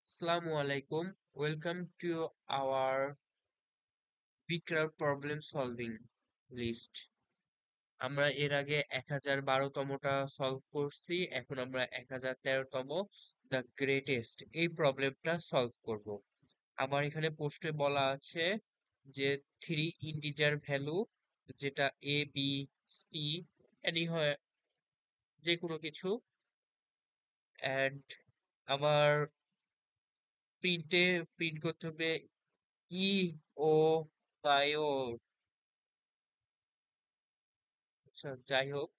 Assalamu alaikum. Welcome to our Bikrar problem solving list. আমরা এর আগে 1012তমটা সলভ করছি। এখন আমরা 1013তম দ্য গ্রেটেস্ট এই প্রবলেমটা সলভ করব। আমার এখানে প্রশ্নে বলা আছে যে থ্রি ইন্টিজার ভ্যালু, যেটা এ বি সি এনি হয়, যে কোনো কিছু, এন্ড আমার প্রিন্ট করতে হবে ই ও বায়ো। আচ্ছা, যাই হোক,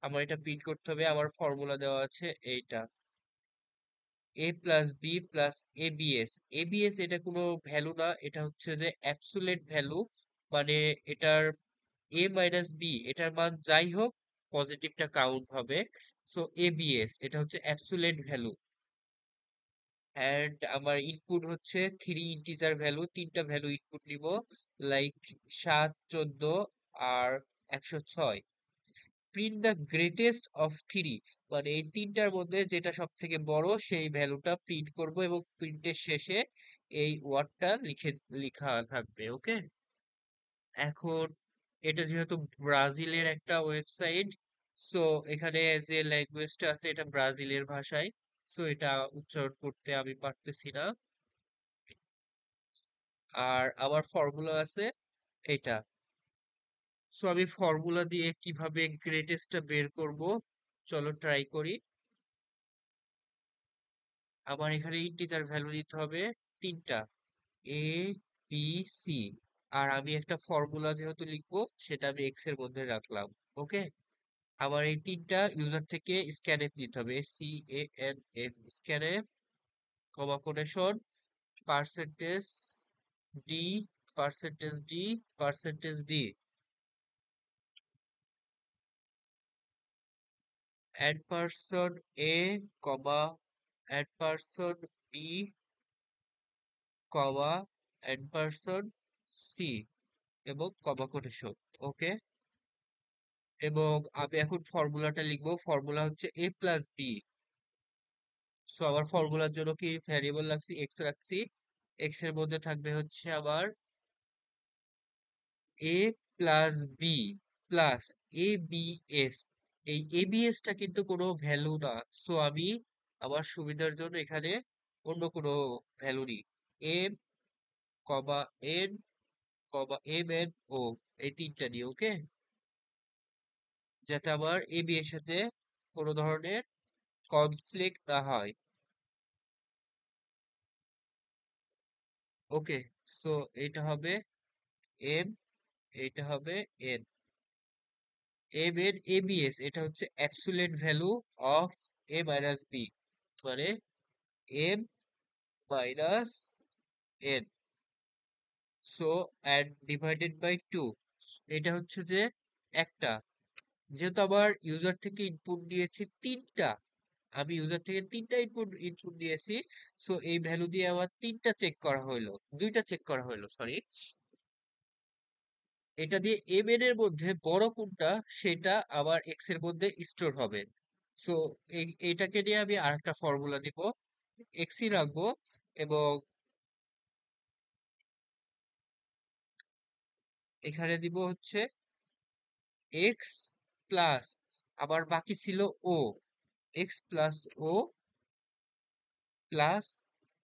আমার এটা প্রিন্ট করতে হবে। আমার ফর্মুলা দেওয়া আছে এইটা, A plus B plus abs. Abs এটা কোনো ভ্যালু না, এটা হচ্ছে যে অ্যাবসোলিউট ভ্যালু। মানে এটার এ মাইনাস বি এটার মান যাই হোক, পজিটিভটা কাউন্ট হবে। সো এবিএস এটা হচ্ছে অ্যাবসোলিউট ভ্যালু। এন্ড আমার ইনপুট হচ্ছে থ্রি ইন্টিজার ভ্যালু, তিনটা ভ্যালু ইনপুট নিব, লাইক 7, 14 আর 106। Print the greatest of three, মানে এই তিনটার মধ্যে যেটা সব থেকে বড় সেই ভ্যালুটা প্রিন্ট করব, এবং প্রিন্টের শেষে এই ওয়ার্ডটা লিখা থাকবে। ওকে, এখন এটা যেহেতু ব্রাজিলের একটা ওয়েবসাইট, সো এখানে যে ল্যাঙ্গুয়েজটা আছে এটা ব্রাজিলের ভাষায়। সো এটা উচ্চারণ করতে আমি পারতেছি না। আর আমার ফর্মুলা আছে এটা। সো আমি ফর্মুলা দিয়ে কিভাবে গ্রেটেস্টটা বের করব, চলো ট্রাই করি। আমার এখানে ইন্টিজার ভ্যালু দিতে হবে তিনটা, এ বি সি। আর আমি একটা ফর্মুলা যেহেতু লিখবো, সেটা আমি এক্স এর মধ্যে রাখলাম। ওকে, আমার এই তিনটা ইউজার থেকে স্ক্যানএফ নিতে হবে, SCANF, scanf, comma quotation, percentage D, percentage D, percentage D, ampersand A, comma ampersand B, comma ampersand C, এবং কমা কোটেশন। ওকে, এবং আমি এখন ফর্মুলাটা লিখবো। ফর্মুলা হচ্ছে এ প্লাস বি। সো আমার ফর্মুলার জন্য কি ভ্যারিয়েবল রাখছি, এক্স রাখছি। এক্স এর মধ্যে থাকবে হচ্ছে আমার এ plus B plus A B S. এই এবিএস টা কিন্তু কোনো ভ্যালু না। সো আমি আমার সুবিধার জন্য এখানে অন্য কোনো ভ্যালু নিই, এম, কমা এন, কমা এম এন ও, এই তিনটা নিই। ওকে, যাতে আমার এবি এর সাথে কোনো ধরনের কনফ্লিক্ট না হয়। ওকে, সো এটা হবে এম, এটা হবে এন। এম এন এবিএস এটা হচ্ছে absolute value of A minus B, মানে M minus N. So and divided by two, এটা হচ্ছে যে একটা, যেহেতু আবার ইউজার থেকে ইনপুট নিয়েছি তিনটা, আমি ইউজার থেকে তিনটা ইনপুট দিয়েছি। সো এই ভ্যালু দিয়ে আবার তিনটা চেক করা হইলো, দুইটা চেক করা হইলো, সরি। এটা দিয়ে এম এন এর মধ্যে বড় কোনটা সেটা আবার এক্স এর মধ্যে স্টোর হবে। সো এইটাকে নিয়ে আমি আরেকটা ফর্মুলা দিব, এক্সই রাখবো, এবং এখানে দিব হচ্ছে এক্স প্লাস, আবার বাকি ছিল O, X plus O plus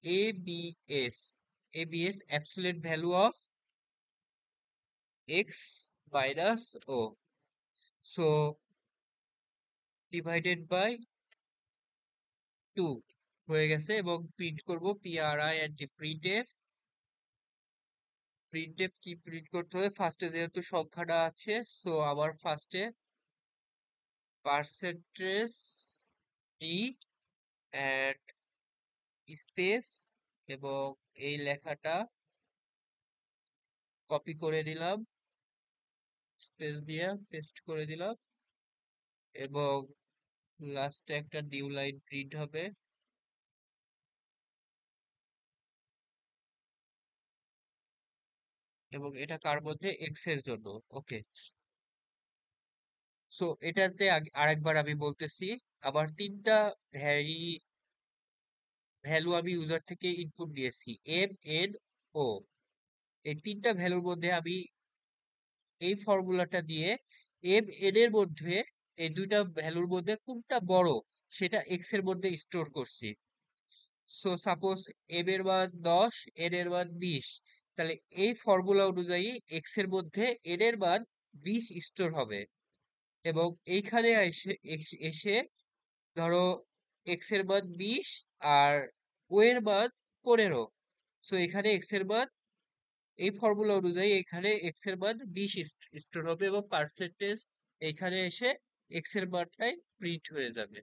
abs. Abs absolute value of X minus O. So divided by two হয়ে গেছে, এবং প্রিন্ট করব PRI and printf. Printf কি প্রিন্ট করতে হবে, ফার্স্টে যেহেতু সংখ্যাটা আছে, সো আবার ফার্স্টে পার্সেন্টেজ ডি এন্ড স্পেস, এবং এই লেখাটা কপি করে নিলাম, স্পেস দিয়ে পেস্ট করে দিলাম, এবং লাস্টে একটা নিউ লাইন প্রিন্ট হবে। এবং এটা কার মধ্যে, এক্স এর জন্য। ওকে, সো এটাতে আরেকবার আমি বলতেছি, আবার তিনটা ভ্যারি ভ্যালু আমি ইউজার থেকে ইনপুট দিয়েছি, এম এন ও। এই তিনটা ভ্যালুর মধ্যে আমি এই ফর্মুলাটা দিয়ে এম এন এর মধ্যে এই দুইটা ভ্যালুর মধ্যে কোনটা বড় সেটা এক্স এর মধ্যে স্টোর করছি। সো সাপোজ এম এর মান 10, এন এর মান 20, তাহলে এই ফর্মুলা অনুযায়ী এক্স এর মধ্যে এন এর মান 20 স্টোর হবে। এবং এইখানে এসে এসে ধরো এক্স এর মান 20 আর ও এর মান 15। সো এখানে এক্স এর মান, এই ফর্মুলা অনুযায়ী এখানে এক্স এর মান 20 স্টোর হবে এবং পার্সেন্টেজ এখানে এসে এক্স এর মানটাই প্রিন্ট হয়ে যাবে।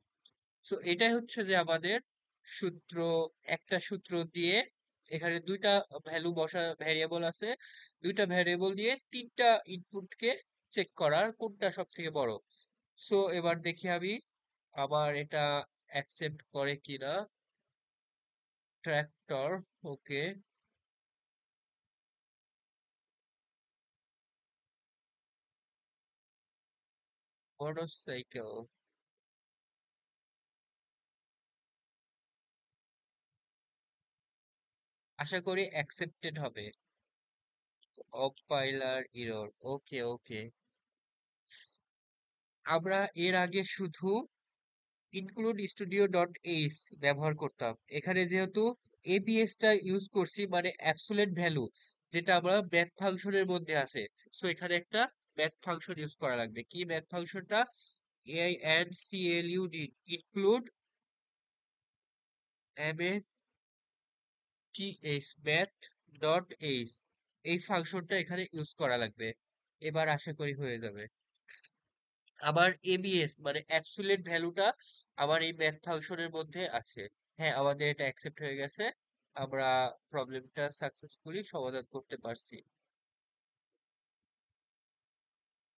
সো এটাই হচ্ছে যে আমাদের সূত্র। একটা সূত্র দিয়ে এখানে দুইটা ভ্যালু বসা ভ্যারিয়েবল আছে, দুইটা ভ্যারিয়েবল দিয়ে তিনটা ইনপুটকে চেক করার কোনটা সব থেকে বড়। সো এবার দেখি আমি আমার এটা অ্যাকসেপ্ট করে কিনা। ট্র্যাক্টর, ওকে। মোটরসাইকেল, আশা করি অ্যাকসেপ্টেড হবে। কম্পাইলার এরর, ওকে ওকে। আমরা এর আগে শুধু ইনক্লুড স্টুডিও ডট এইচ ব্যবহার করতাম। এখানে যেহেতু এবিএস টা ইউজ করছি, মানে অ্যাবসোলিউট ভ্যালু, যেটা আমরা ম্যাথ ফাংশনের মধ্যে আছে। সো এখানে একটা ম্যাথ ফাংশন ইউজ করা লাগবে। কি ম্যাথ ফাংশনটা? AI and CLUD, include M A T H, math dot H, এই ফাংশনটা এখানে ইউজ করা লাগবে। এবার আশা করি হয়ে যাবে। আবার এবিএস মানে অ্যাবসোলিউট ভ্যালুটা আবার এই ম্যাথ ফাংশনের মধ্যে আছে। হ্যাঁ, আমাদের এটা অ্যাকসেপ্ট হয়ে গেছে। আমরা প্রবলেমটা সাকসেসফুলি সমাধান করতে পারছি।